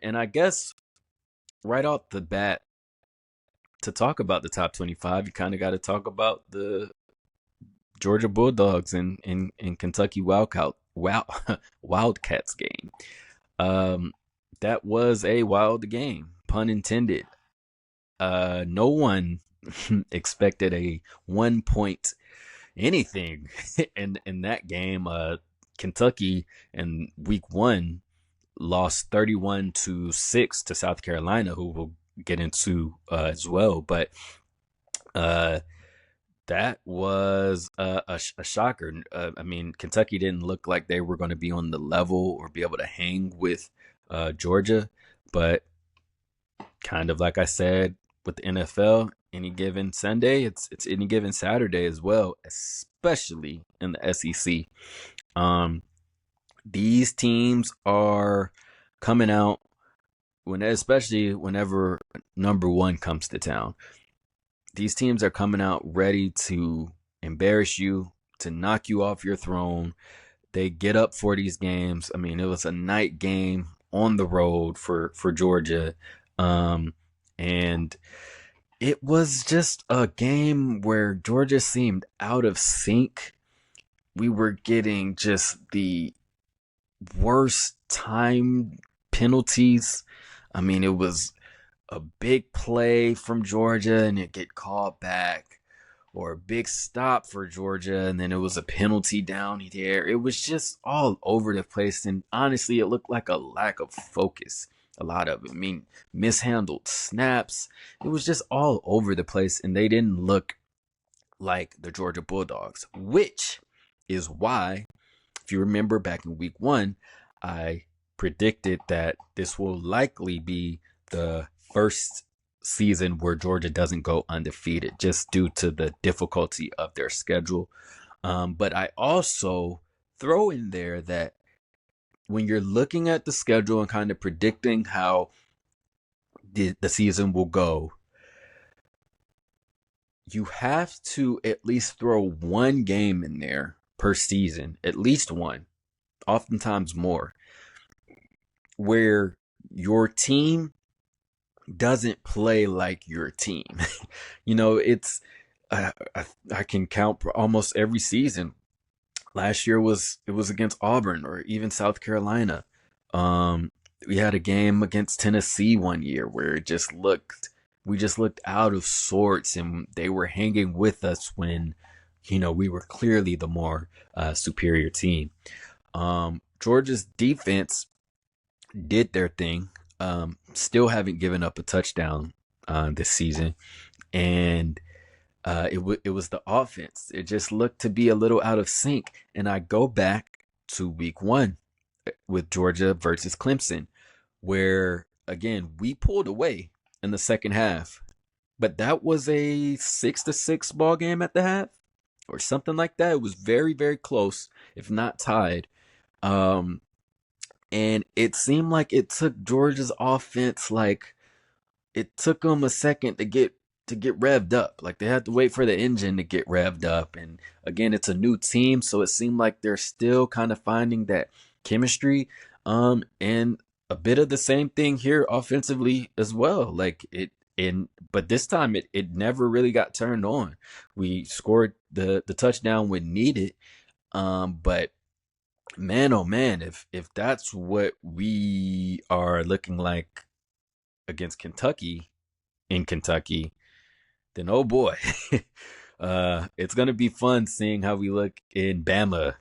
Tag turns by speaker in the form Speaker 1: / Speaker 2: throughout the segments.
Speaker 1: And I guess right off the bat, to talk about the top 25, you kind of got to talk about the Georgia Bulldogs and Kentucky Wildcats game. Um, that was a wild game, pun intended. No one expected a 1 point anything in that game. Kentucky in week one lost 31-6 to South Carolina, who we'll get into as well. But uh, that was a shocker. I mean, Kentucky didn't look like they were going to be on the level or be able to hang with Georgia, but kind of like I said with the NFL, any given Sunday, it's any given Saturday as well, especially in the SEC. Um, these teams are coming out especially whenever number one comes to town. These teams are coming out ready to embarrass you, to knock you off your throne. They get up for these games. I mean, it was a night game on the road for Georgia. And it was just a game where Georgia seemed out of sync. We were getting just the worst time penalties. I mean, it was a big play from Georgia and it get called back, or a big stop for Georgia and then it was a penalty down there. It was just all over the place, and honestly, it looked like a lack of focus. A lot of it. I mean, mishandled snaps. It was just all over the place, and they didn't look like the Georgia Bulldogs, which is why, if you remember back in week one, I predicted that this will likely be the first season where Georgia doesn't go undefeated just due to the difficulty of their schedule. But I also throw in there that when you're looking at the schedule and kind of predicting how the season will go, you have to at least throw one game in there per season, at least one, oftentimes more, where your team doesn't play like your team. It's I can count almost every season. Last year it was against Auburn or even South Carolina. We had a game against Tennessee one year where we just looked out of sorts, and they were hanging with us when we were clearly the more superior team. Georgia's defense did their thing. Still haven't given up a touchdown this season, and it was the offense. It just looked to be a little out of sync. And I go back to week one with Georgia versus Clemson, where again we pulled away in the second half, but that was a 6-6 ball game at the half or something like that. It was very, very close, if not tied. And it seemed like it took Georgia's offense, like it took them a second to get revved up. Like they had to wait for the engine to get revved up. And again, it's a new team, so it seemed like they're still kind of finding that chemistry. And a bit of the same thing here offensively as well. But this time it never really got turned on. We scored the touchdown when needed. But man, oh man, if that's what we are looking like against Kentucky in Kentucky, then oh boy, it's gonna be fun seeing how we look in Bama.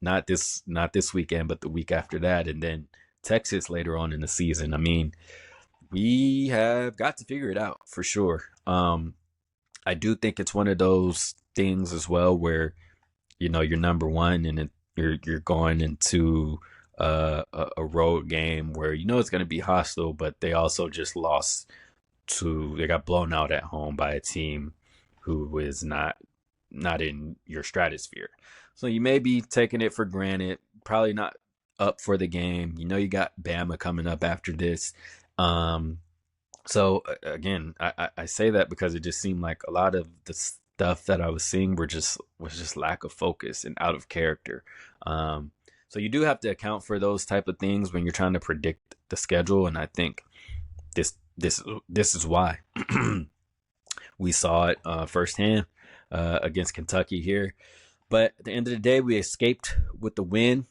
Speaker 1: Not this weekend, but the week after that, and then Texas later on in the season. I mean, we have got to figure it out for sure. I do think it's one of those things as well where you're number one, and you're going into a road game where it's going to be hostile, but they also just they got blown out at home by a team who is not in your stratosphere. So you may be taking it for granted, probably not up for the game. You got Bama coming up after this. So again, I say that because it just seemed like a lot of the stuff that I was seeing was just lack of focus and out of character. So you do have to account for those type of things when you're trying to predict the schedule, and I think this is why. We saw it firsthand against Kentucky here. But at the end of the day, we escaped with the win,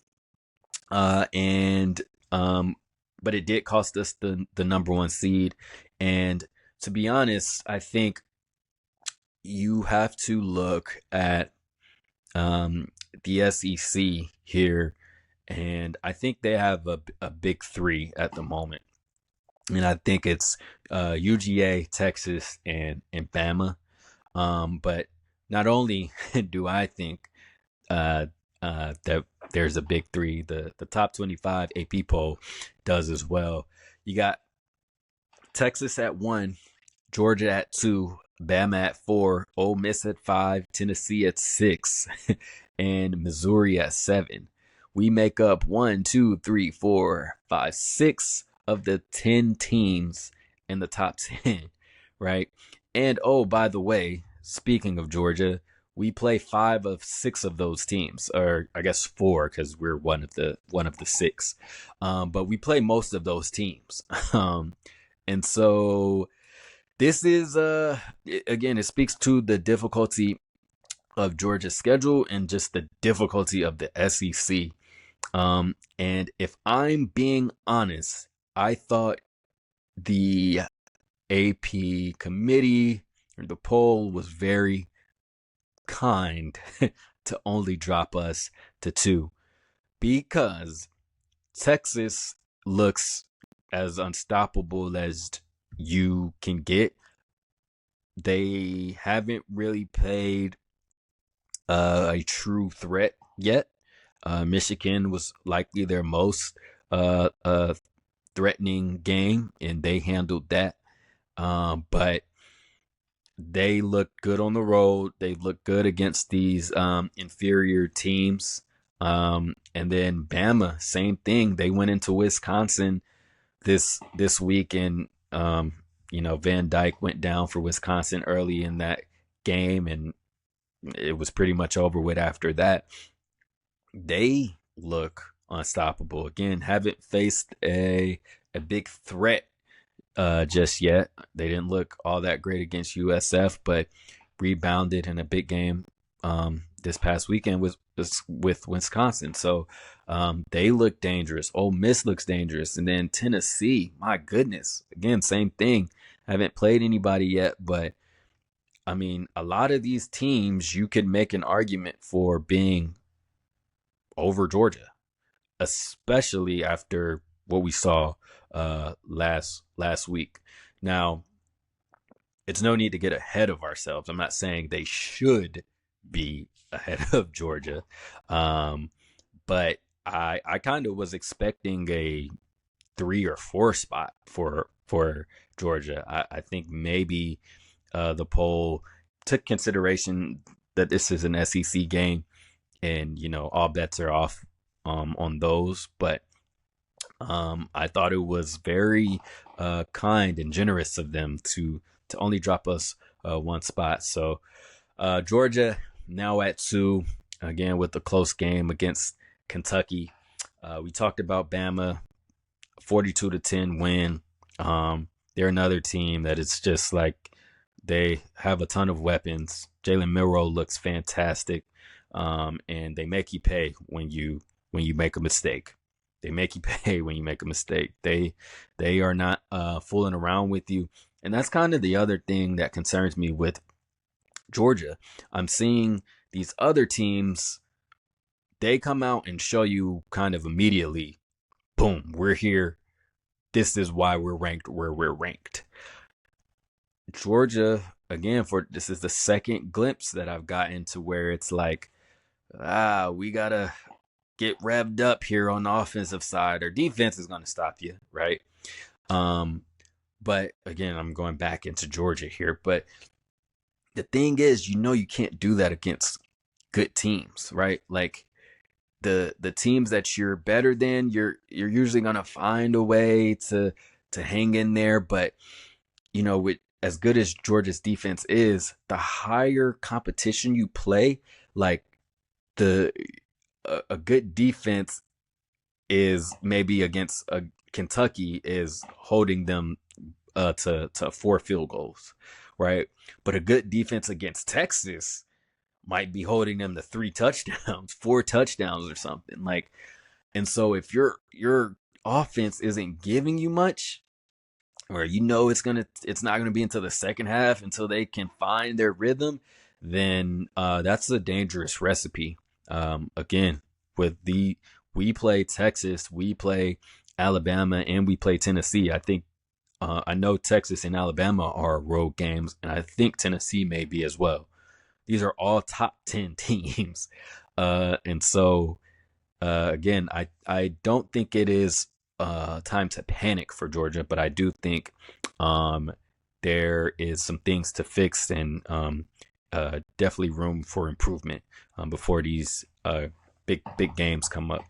Speaker 1: and but it did cost us the number one seed. And to be honest, I think you have to look at the SEC here, and I think they have a big three at the moment. And I think it's UGA, Texas, and Bama. But not only do I think that there's a big three, the top 25 AP poll does as well. You got Texas at 1, Georgia at 2, Bama at 4, Ole Miss at 5, Tennessee at 6, and Missouri at 7. We make up 1, 2, 3, 4, 5, 6 of the 10 teams in the top 10, right? And oh, by the way, speaking of Georgia, we play 5 of 6 of those teams, or I guess 4 because we're one of the 6. But we play most of those teams, and so this is again, it speaks to the difficulty of Georgia's schedule and just the difficulty of the SEC. And if I'm being honest, I thought the AP committee or the poll was very kind to only drop us to 2, because Texas looks as unstoppable as you can get. They haven't really played a true threat yet. Michigan was likely their most threatening game, and they handled that. But they look good on the road. They look good against these inferior teams. And then Bama, same thing. They went into Wisconsin this week, and Van Dyke went down for Wisconsin early in that game, and it was pretty much over with after that. They look unstoppable. Again, haven't faced a big threat just yet. They didn't look all that great against USF, but rebounded in a big game this past weekend with Wisconsin. So they look dangerous. Ole Miss looks dangerous. And then Tennessee, my goodness. Again, same thing. Haven't played anybody yet, but I mean, a lot of these teams you could make an argument for being over Georgia, especially after what we saw last week. Now, it's no need to get ahead of ourselves. I'm not saying they should be ahead of Georgia, but I kind of was expecting a 3 or 4 spot for Georgia. I think maybe the poll took consideration that this is an SEC game, and all bets are off on those. But I thought it was very kind and generous of them to only drop us 1 spot. So Georgia now at 2, again with a close game against Kentucky. We talked about Bama, 42-10 win. They're another team that is just like, they have a ton of weapons. Jalen Milroe looks fantastic, and they make you pay when you make a mistake. They make you pay when you make a mistake. They are not fooling around with you, and that's kind of the other thing that concerns me with Georgia. I'm seeing these other teams, they come out and show you kind of immediately, boom, we're here. This is why we're ranked where we're ranked. Georgia, again, this is the second glimpse that I've gotten to where it's like, we gotta get revved up here on the offensive side, or defense is gonna stop you, right? But again, I'm going back into Georgia here. But the thing is, you can't do that against good teams, right? Like the teams that you're better than, you're usually gonna find a way to hang in there. But with as good as Georgia's defense is, the higher competition you play, like a good defense is maybe against Kentucky is holding them to 4 field goals, right? But a good defense against Texas might be holding them to 3 touchdowns, 4 touchdowns or something. Like, and so if your offense isn't giving you much, or it's not gonna be until the second half until they can find their rhythm, then that's a dangerous recipe. Again, with the we play Texas, we play Alabama, and we play Tennessee. I think I know Texas and Alabama are road games, and I think Tennessee may be as well. These are all top 10 teams, and so again, I don't think it is time to panic for Georgia, but I do think um, there is some things to fix and definitely room for improvement before these big games come up.